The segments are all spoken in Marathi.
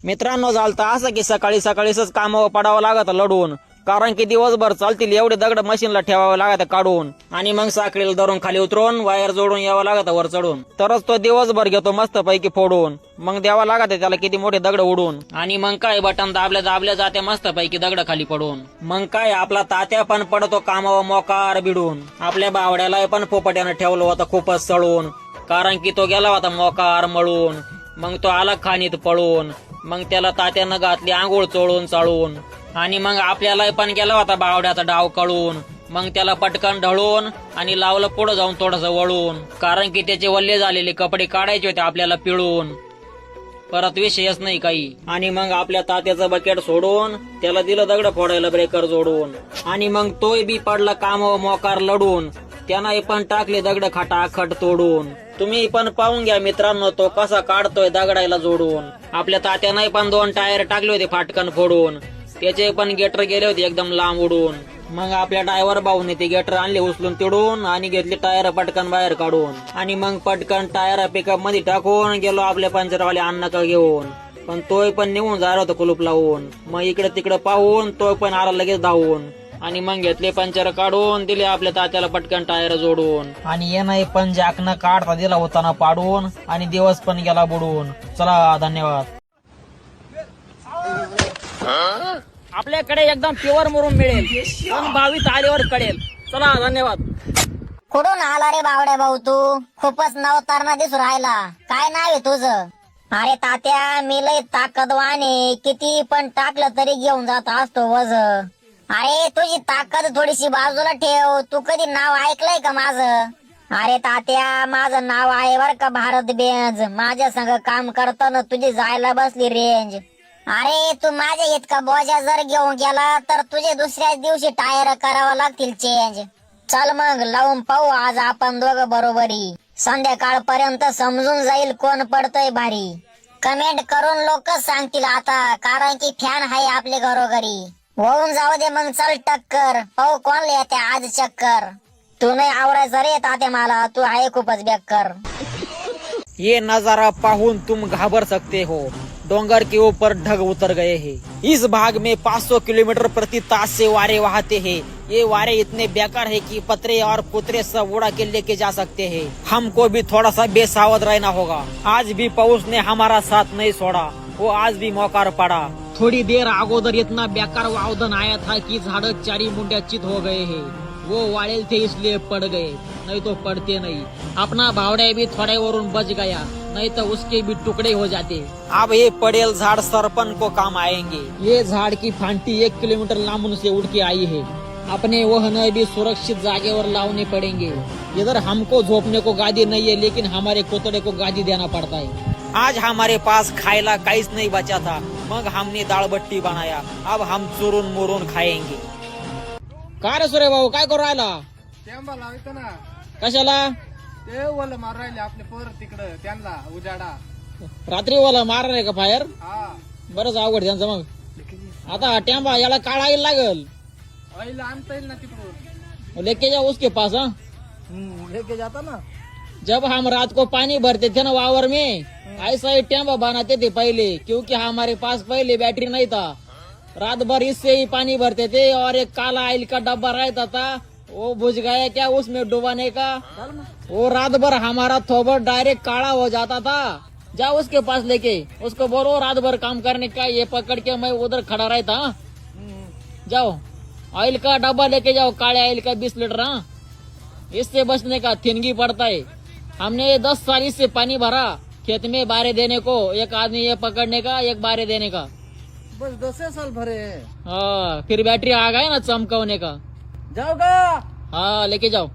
मित्रांनो, चालतं असं की सकाळी सकाळीच कामावर पडावं लागत लढून, कारण की दिवसभर चालतील एवढे दगड मशीनला ठेवावं लागत काढून, आणि मग साखळीला धरून खाली उतरून वायर जोडून यावं लागत वर चढून, तरच तो दिवसभर घेतो मस्त पैकी फोडून. मग द्यावा लागत त्याला किती मोठे दगड उडून, आणि मग काय बटन दाबल्या दाबल्या जाते मस्त पैकी दगड खाली पडून. मग काय आपला तात्या पण पडतो कामावर मोकार बिडून. आपल्या बावड्याला पण पोपट्यानं ठेवलं होतं खूपच सळून, कारण की तो गेला होता मोकार मळून. मग तो आला खाणीत पळून. मग त्याला तात्यानं घातली आंघोळ चोळून चाळून, आणि मग आपल्याला पण गेला होता बावड्याचा डाव कळून. मग त्याला पटकन ढळून आणि लावलं पुढे जाऊन थोडस वळून, कारण की त्याचे वल्ले झालेले कपडे काढायचे होते आपल्याला पिळून. परत विषयच नाही काही. आणि मग आपल्या तात्याचं बकेट सोडून त्याला दिलं दगड फोडायला ब्रेकर जोडून, आणि मग तोय बी पडला कामावर मोकार लढून. त्यानं पण टाकले दगड खटाखट तोडून. तुम्ही पण पाहून घ्या मित्रांनो, तो कसा काढतोय दगडायला जोडून. आपल्या तात्यानं पण 2 टायर टाकले होते फाटकन फोडून, त्याचे पण गेटर गेले होते एकदम लांब उडून. मग आपल्या ड्रायव्हर भाऊने ते गेटर आणले उचलून तिडून, आणि घेतले टायर पटकन बाहेर काढून, आणि मग पटकन टायर पिकअप मध्ये टाकून गेलो आपल्या पंचरवाले अन्न का घेऊन. पण तोय पण निघून जायला होतं कुलूप लावून. मग इकडे तिकडे पाहून तोय पण आला लगेच धावून, आणि मग घेतले पंचर काढून दिले आपल्या तात्याला पटकन टायर जोडून. आणि ये नाही पण जॅकनं काढता दिला होता पाडून, आणि दिवस पण गेला बुडून. चला, धन्यवाद. आपल्याकडे एकदम प्युअर मुरुम मिळेल, पण 22 आल्यावर कळेल. चला, धन्यवाद. कुठून आला रे बावड्या भाऊ तू? खूपच नवतारणा दिसू राहिला. काय नाव आहे तुझं? अरे तात्या, मी लय ताकदवान आहे, किती पण टाकलं तरी घेऊन जात असतो वज. अरे तुझी ताकद थोडीशी बाजूला ठेव. तू कधी नाव ऐकलंय का माझं? अरे तात्या, माझं नाव आहे बर का भारत बेंज. माझ्या संग काम करताना तुझी जायला बसली रेंज. अरे तू माझ्या इतका बोजा जर घेऊन गेला तर तुझे दुसऱ्याच दिवशी टायर करावं लागतील चेंज. चल मग लावून पाहू आज आपण दोघं बरोबरी. संध्याकाळपर्यंत समजून जाईल कोण पडतोय भारी. कमेंट करून लोक सांगतील आता, कारण की फॅन आहे आपले घरोघरी. होऊन जाऊ दे मग, चल टक्कर. पाहू कोण येते आज चक्कर. तू नाही आवडायचं रे तात्या मला, तू आहे खूपच बेक्कर. ये नजारा पाहुन तुम घाबर सकते हो, डोंगर के ऊपर ढग उतर गए हैं। इस भाग में 500 किलोमीटर प्रति तास से वारे बहाते हैं। ये वारे इतने बेकार है कि पतरे और पुतरे सब उड़ा के लेके जा सकते हैं। हमको भी थोड़ा सा बेसावध रहना होगा। आज भी पौष ने हमारा साथ नहीं छोड़ा, वो आज भी मोकार पड़ा। थोड़ी देर अगोदर इतना बेकार वावदन आया था कि झाड़ चारी मुंडिया चित हो गए हैं। वो वाड़ेल थे इसलिए पड़ गए, नहीं तो पड़ते नहीं। अपना भावड़ा भी थोड़े वरून बच गया, नहीं तो उसके भी टुकड़े हो जाते। अब ये पड़ेल झाड़ सरपन को काम आएंगे। ये झाड़ की फांटी 1 किलोमीटर लांबून से उड़ के आई है। अपने वहन भी सुरक्षित जागेवर लावने पड़ेंगे। इधर हमको झोपने को गादी नहीं है, लेकिन हमारे कोतड़े को गादी देना पड़ता है। आज हमारे पास खायला काहीच नहीं बचा था, मग हमने दाल बट्टी बनाया। अब हम चुरून मुरून खाएंगे। काय रे सुरे भाऊ, काय करू राहिला? टेंबा लावायचं ना. कशाला? ते वल मार राहिले आपले पोर तिकडं, त्यांना उजाडा. रात्री वाला मारणार आहे का फायर? हा, बरंच अवघड त्यांचं. मग आता टेंबा याला काढायला लागल, आईला आणता येईल ना तिकडून. लेके जाओ उसके पास। हाँ, लेके जाता ना. जब हम रात को पानी भरते थे ना वावर में, ऐसा ही टेंबा बनाते थे पहले, क्योंकि हमारे पास पहले बैटरी नहीं था। रात भर इससे ही पानी भरते थे, और एक काला ऑयल का डब्बा रहता था, वो बुझ गया क्या उसमें डुबाने का। वो रात भर हमारा थोबर डायरेक्ट काला हो जाता था। जाओ उसके पास लेके, उसको बोलो रात भर काम करने का, ये पकड़ के मैं उधर खड़ा रहता। हाँ? जाओ ऑयल का डब्बा लेके जाओ, काले ऑयल का 20 लीटर। हाँ, इससे बचने का थिनगी पड़ता है। हमने 10 साल इससे पानी भरा खेत में बारे देने को, एक आदमी ये पकड़ने का, एक बारे देने का। बस 10 साल भरे. हाँ, फिर बैटरी आ गया ना चमकाने का। जाओ का? हाँ, लेके जाओ।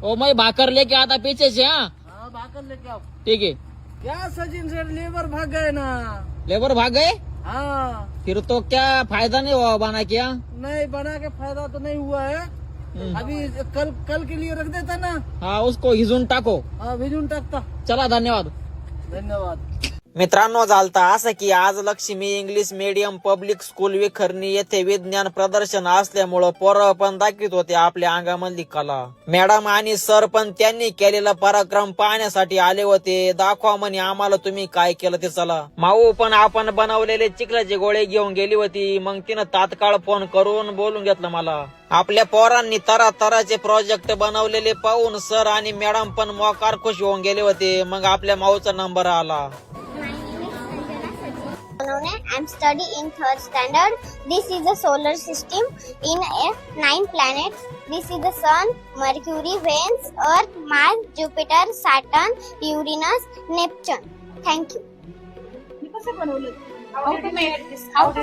ओ मैं भाकर लेके आता पीछे से। हाँ, हाँ, भाकर लेके आओ. ठीक है। क्या सचिन से लेबर भाग गए ना. लेबर भाग गए? हाँ, फिर तो क्या फायदा नहीं हुआ बना किया। नहीं बना के फायदा तो नहीं हुआ है अभी. कल के लिए रख देता ना. हाँ, उसको हिजून टाको। हाँ, भिजून टाकता. चला, धन्यवाद। धन्यवाद. मित्रांनो, झालता असं की आज Lakshmi English medium public school Vikharani येथे विज्ञान प्रदर्शन असल्यामुळं पोरं पण दाखवित होते आपल्या अंगामधली कला. मॅडम आणि सर पण त्यांनी केलेला पराक्रम पाहण्यासाठी आले होते. दाखवा म्हणे आम्हाला तुम्ही काय केलं ते. चला. माऊ पण आपण बनवलेले चिखलाचे गोळे घेऊन गेली होती. मग तिनं तात्काळ फोन करून बोलून घेतलं मला. आपल्या पोरांनी तरातराचे प्रोजेक्ट बनवलेले पाहून सर आणि मॅडम पण मोकार खुश होऊन गेले होते. मग आपल्या माऊचा नंबर आला. I'm studying in 3rd standard. This is the solar system in 9 planets. This is the Sun, Mercury, Venus, Earth, Mars, Jupiter, Saturn, Uranus, Neptune. Thank you. How to make this? This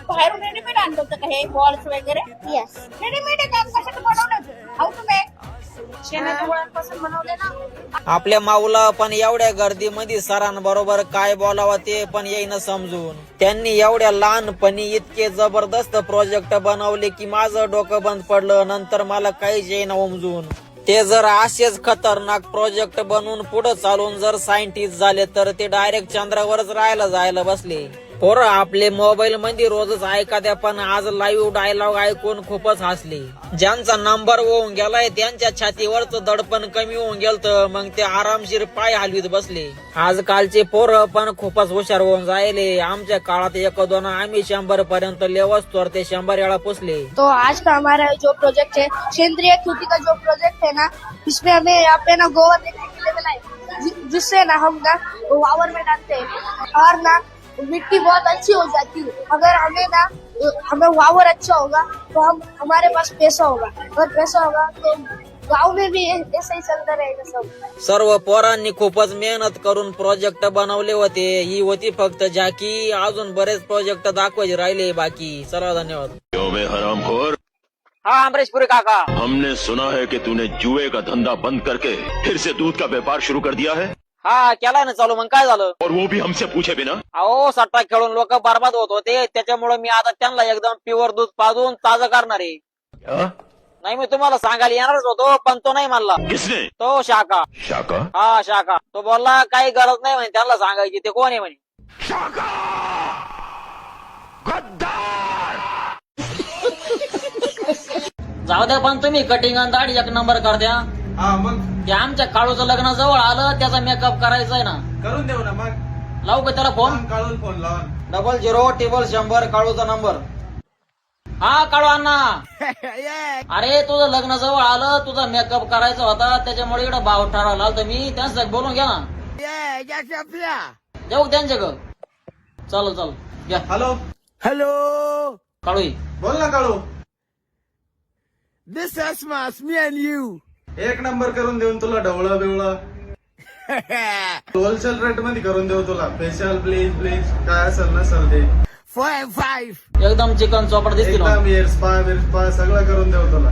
बाहेरून रेडीमेड आणलं होतं का हे बॉल्स वगैरे? yes. रेडीमेड आहे का? कशाचं बनवलं? How to make? शेणाच्या गोळ्यांपासून बनवले ना. आपल्या माऊला पण एवढ्या गर्दीमध्ये सरांबरोबर काय बोलावं ते पण येईन समजून. त्यांनी एवढ्या लहानपणी इतके जबरदस्त प्रोजेक्ट बनवले की माझं डोकं बंद पडलं. नंतर मला काहीच येईना उमजून. ते जर असेच खतरनाक प्रोजेक्ट बनवून पुढे चालून जर सायंटिस्ट झाले तर ते डायरेक्ट चंद्रावरच राहायला जायला बसले. पोरं आपले मोबाईल मध्ये रोजच ऐकाद्या पण आज लाईव्ह डायलॉग ऐकून खूपच हसले. ज्यांचा नंबर होऊन गेलाय त्यांच्या छातीवरच दडपण कमी होऊन गेलं. मग ते आरामशीर पाय हलवीत बसले. आजकालचे पोरं पण खूपच हुशार होऊन जायले. आमच्या काळात 1-2 आम्ही 100 पर्यंत लेवस्तोर ते 100 वेळा पुसले. तो आज का हमारा जो प्रोजेक्ट है क्षेत्रीय खेती का जो प्रोजेक्ट है ना, इसमें हमें यहाँ पे ना गोबर देखने के लिए मिला है, जिससे ना हम ना वावर में डालते हैं और ना मिट्टी बहुत अच्छी हो जाती है. अगर हमें वावर अच्छा होगा तो हमारे पास पैसा होगा. अगर पैसा होगा तो गाँव में भी ऐसा ही चलता रहेगा सब. सर्व पोरांनी खूपच मेहनत करून प्रोजेक्ट बनवले होते. ही होती फक्त झाकी. अजून बरेच प्रोजेक्ट दाखवायचे राहिले बाकी. चला, धन्यवाद. हरामखोर, हा अमरीशपुरी काका. हमने सुना है कि तूने जुए का धंधा बंद करके फिर से दूध का व्यापार शुरू कर दिया है, हा केलाय ना चालू. मग काय झालं? और वो भी हमसे पूछे बिना. अहो, सट्टा खेळून लोक बर्बाद होत होते. त्याच्यामुळे मी आता त्यांना एकदम प्युअर दूध पाजून ताजं करणार आहे. क्या? नाही, मी तुम्हाला सांगायला येणारच होतो पण तो नाही म्हणला. किसने? तो शाखा. शाका? हा, शाखा. तो बोलला काही गरज नाही म्हणे त्यांना सांगायची. ते कोण आहे म्हणे? शाका! गद्दार! जाऊ द्या, पण तुम्ही कटिंग आणि दाढी 1 नंबर करत्या. हा मग ते आमच्या काळूचं लग्न जवळ आलं, त्याचा मेकअप करायचा आहे ना. करून देऊ ना मग. लावू का त्याला फोन? काढून फोन लावा. 00 काळूचा नंबर. हा काळू अण्णा. अरे तुझं लग्न जवळ आलं, तुझा मेकअप करायचा होता, त्याच्यामुळे इकडे भाव ठरवला होता मी. त्यांचं बोलून घ्या ना. जाऊ त्यांच्याकडं. चल घ्या. हॅलो काळू बोल ना काळू. This Christmas, me and you. 1 number करून देऊन तुला ढवळा बिवळा. होलसेल रेट मध्ये करून देऊ तुला. स्पेशल प्लीज काय असेल नसेल ते 4 and 5. एकदम चिकन चॉपर दिसते ना. एकदम हेअर स्पा सगळं करून देऊ तुला.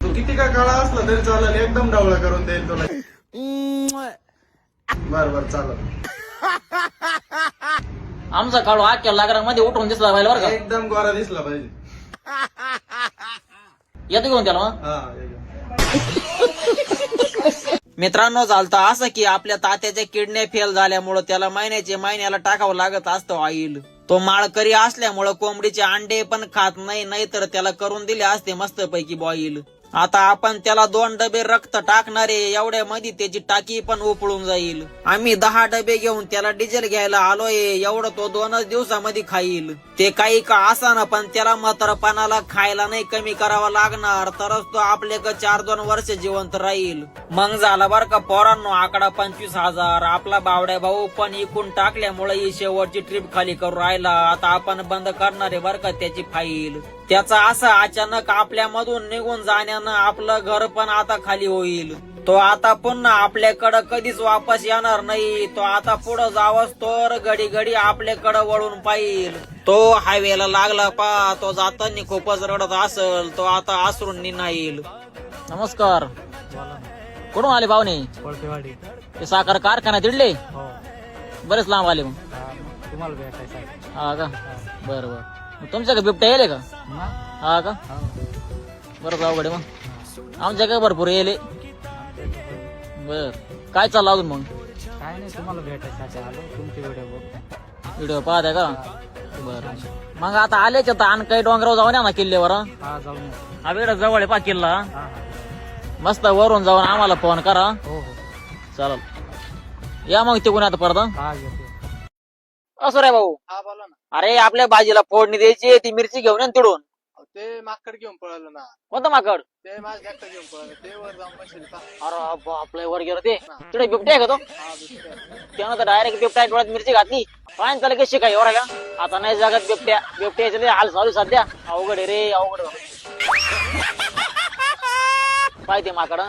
तू किती का काळा असला तरी चालेल. एकदम ढवळा करून देईल तुला. बर चालेल. आमचा काळू अख्ख्या लागरामध्ये उठून दिसला पाहिजे बरं का. एकदम गोरा दिसला पाहिजे. येतो घेऊन त्याला मग. हा एकदम. मित्रांनो, चालतं असं की आपल्या तात्याचे किडनी फेल झाल्यामुळं त्याला महिन्याला टाकावं लागत असतं ऑइल. तो माळकरी असल्यामुळं कोंबडीचे अंडे पण खात नाही तर त्याला करून दिले असते मस्तपैकी बॉईल. आता आपण त्याला 2 डबे रक्त टाकणारे. एवढ्या मध्ये त्याची टाकी पण उपळून जाईल. आम्ही 10 डबे घेऊन त्याला डिझेल घ्यायला आलोय. एवढं तो 2च दिवसामध्ये खाईल. ते काही का असाना पण त्याला म्हातारपणाला खायला नाही कमी करावा लागणार, तरच तो आपल्याकडे 4-2 वर्ष जिवंत राहील. मग झाला बर का पोरांनो आकडा 25,000. आपला बावड्या भाऊ पण इकून टाकल्यामुळे ही शेवटची ट्रिप खाली करू राहिला. आता आपण बंद करणारे बर का त्याची फाईल. त्याचा असं अचानक आपल्यामधून निघून जाण्यानं आपलं घर पण आता खाली होईल. तो आता पुन्हा आपल्याकडं कधीच वापस येणार नाही. तो आता पुढे जावस तर घडी आपल्याकडे वळून पाहिल. तो हायवेला लागला पा. तो जाताना खूपच रडत असल. तो आता आसरून निघाईल. नमस्कार. कुठून आले पाहुणे? ते साखर कारखान्यात इडले. बरेच लांब आले. मग हा का? बरं तुमच्याकडे बिबट्या येले का? हा का? बरं अवघड मग. आमच्याकडे भरपूर येले. बर काय चाललं अजून मग? काय नाही, तुम्हाला भेटायसाठी आलो, तुमचे व्हिडिओ बघ. व्हिडिओ पाहत आहे का? बर मग आता आलेच आता आणि काही डोंगरावर जाऊन या ना किल्ल्यावर. हा जाऊन या. हा वेळ जवळ आहे पा किल्ला. हा हा. मस्त वरून जाऊन आम्हाला फोन करा. हो हो. चालेल या मग तिकडून आता परत. हा येतो. असो रे भाऊ. हा बोला ना. अरे आपल्या भाजीला फोडणी द्यायची, ती मिरची घेऊन ये ना तिडून. ते माकड घेऊन पळालं ना, कोणतं माकड? ते माझं ट्रॅक्टर घेऊन पळालं, ते वर जाऊन बसेल का? अरे बापले वर गेलं ते. तिकडे बिबटे आहे का तो? हा बिबट्या. त्यानं तर डायरेक्ट बिबट्या डोळ्यात मिरची घातली. पाणी चालू कशी काय एवढा का? आता नाही जगात बिबट्याचे लय हाल चालू सध्या. अवघड आहे रे, अवघड आहे. पाहिजे माकड.